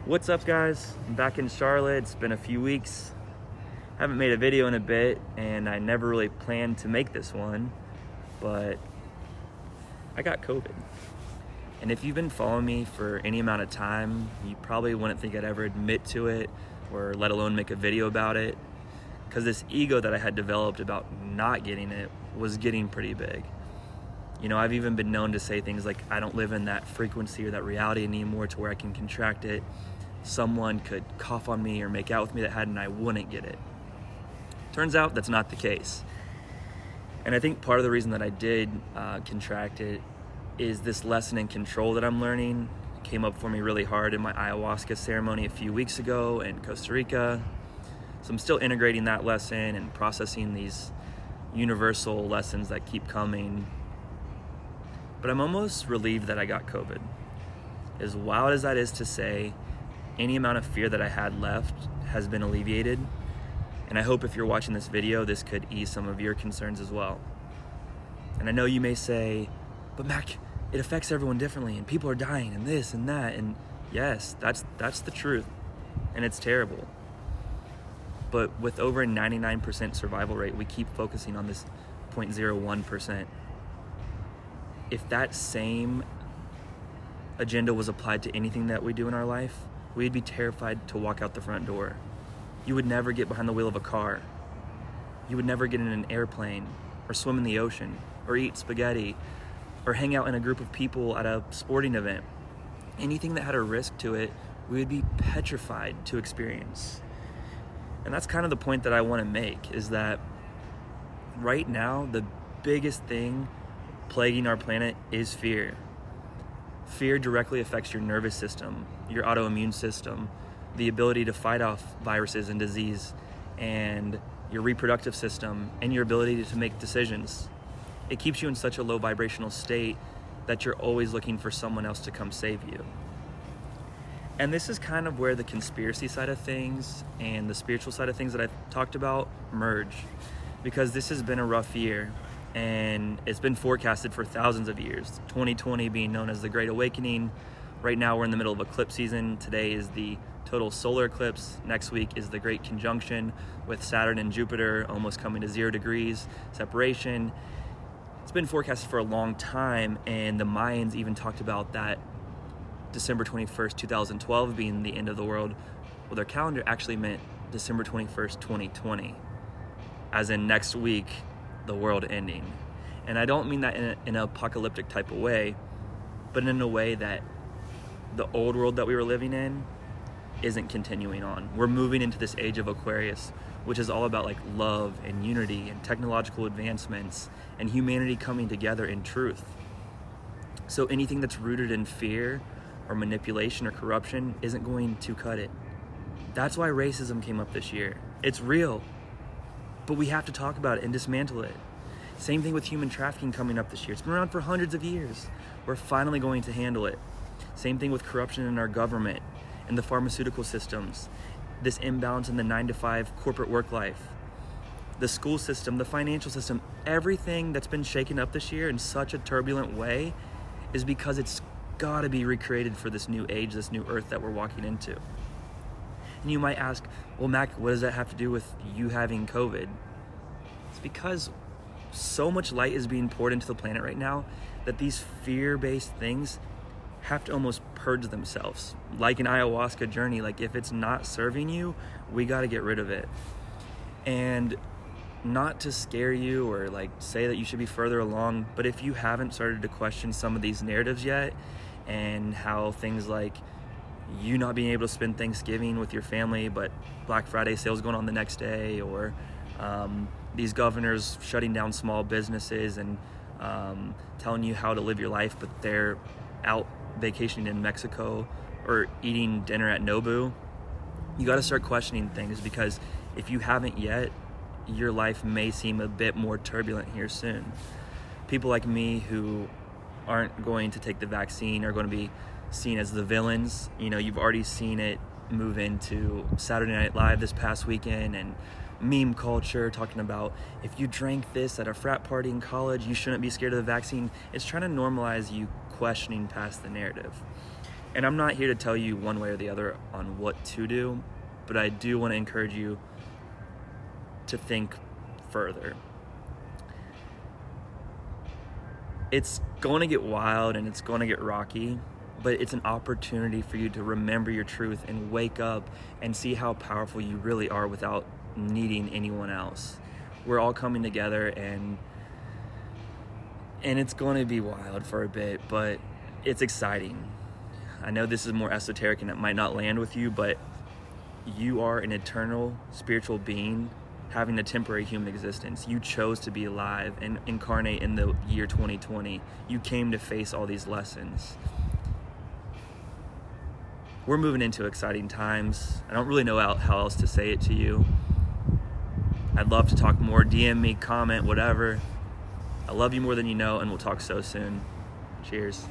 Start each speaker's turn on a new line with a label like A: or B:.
A: What's up, guys? I'm back in Charlotte. It's been a few weeks. Haven't made a video in a bit, and I never really planned to make this one, but I got COVID. And if you've been following me for any amount of time, you probably wouldn't think I'd ever admit to it, or let alone make a video about it, because this ego that I had developed about not getting it was getting pretty big. You know, I've even been known to say things like, I don't live in that frequency or that reality anymore to where I can contract it. Someone could cough on me or make out with me that had, and I wouldn't get it. Turns out that's not the case. And I think part of the reason that I did contract it is this lesson in control that I'm learning. It came up for me really hard in my ayahuasca ceremony a few weeks ago in Costa Rica. So I'm still integrating that lesson and processing these universal lessons that keep coming. But I'm almost relieved that I got COVID. As wild as that is to say, any amount of fear that I had left has been alleviated. And I hope if you're watching this video, this could ease some of your concerns as well. And I know you may say, but Mac, it affects everyone differently and people are dying and this and that. And yes, that's the truth. And it's terrible. But with over a 99% survival rate, we keep focusing on this 0.01%. If that same agenda was applied to anything that we do in our life, we'd be terrified to walk out the front door. You would never get behind the wheel of a car. You would never get in an airplane or swim in the ocean or eat spaghetti or hang out in a group of people at a sporting event. Anything that had a risk to it, we would be petrified to experience. And that's kind of the point that I want to make, is that right now, the biggest thing plaguing our planet is fear. Fear directly affects your nervous system, your autoimmune system, the ability to fight off viruses and disease, and your reproductive system, and your ability to make decisions. It keeps you in such a low vibrational state that you're always looking for someone else to come save you. And this is kind of where the conspiracy side of things and the spiritual side of things that I've talked about merge, because this has been a rough year. And it's been forecasted for thousands of years. 2020 being known as the Great Awakening. Right now we're in the middle of eclipse season. Today is the total solar eclipse. Next week is the Great Conjunction with Saturn and Jupiter almost coming to 0 degrees separation. It's been forecasted for a long time, and the Mayans even talked about that December 21st, 2012 being the end of the world. Well, their calendar actually meant December 21st, 2020, as in next week, the world ending. And I don't mean that in an apocalyptic type of way, but in a way that the old world that we were living in isn't continuing on. We're moving into this age of Aquarius, which is all about like love and unity and technological advancements and humanity coming together in truth. So anything that's rooted in fear or manipulation or corruption isn't going to cut it. That's why racism came up this year. It's real. But we have to talk about it and dismantle it. Same thing with human trafficking coming up this year. It's been around for hundreds of years. We're finally going to handle it. Same thing with corruption in our government and the pharmaceutical systems. This imbalance in the 9-to-5 corporate work life. The school system, the financial system, everything that's been shaken up this year in such a turbulent way is because it's gotta be recreated for this new age, this new earth that we're walking into. And you might ask, well, Mac, what does that have to do with you having COVID? It's because so much light is being poured into the planet right now that these fear-based things have to almost purge themselves. Like an ayahuasca journey, like if it's not serving you, we gotta get rid of it. And not to scare you or like say that you should be further along, but if you haven't started to question some of these narratives yet, and how things like you not being able to spend Thanksgiving with your family, but Black Friday sales going on the next day, or these governors shutting down small businesses and telling you how to live your life, but they're out vacationing in Mexico or eating dinner at Nobu. You got to start questioning things, because if you haven't yet, your life may seem a bit more turbulent here soon. People like me who aren't going to take the vaccine are going to be seen as the villains. You know, you've already seen it move into Saturday Night Live this past weekend, and meme culture talking about if you drank this at a frat party in college, you shouldn't be scared of the vaccine. It's trying to normalize you questioning past the narrative. And I'm not here to tell you one way or the other on what to do, but I do want to encourage you to think further. It's going to get wild and it's going to get rocky, but it's an opportunity for you to remember your truth and wake up and see how powerful you really are without needing anyone else. We're all coming together, and it's going to be wild for a bit, but it's exciting. I know this is more esoteric and it might not land with you, but you are an eternal spiritual being having a temporary human existence. You chose to be alive and incarnate in the year 2020. You came to face all these lessons. We're moving into exciting times. I don't really know how else to say it to you. I'd love to talk more. DM me, comment, whatever. I love you more than you know, and we'll talk so soon. Cheers.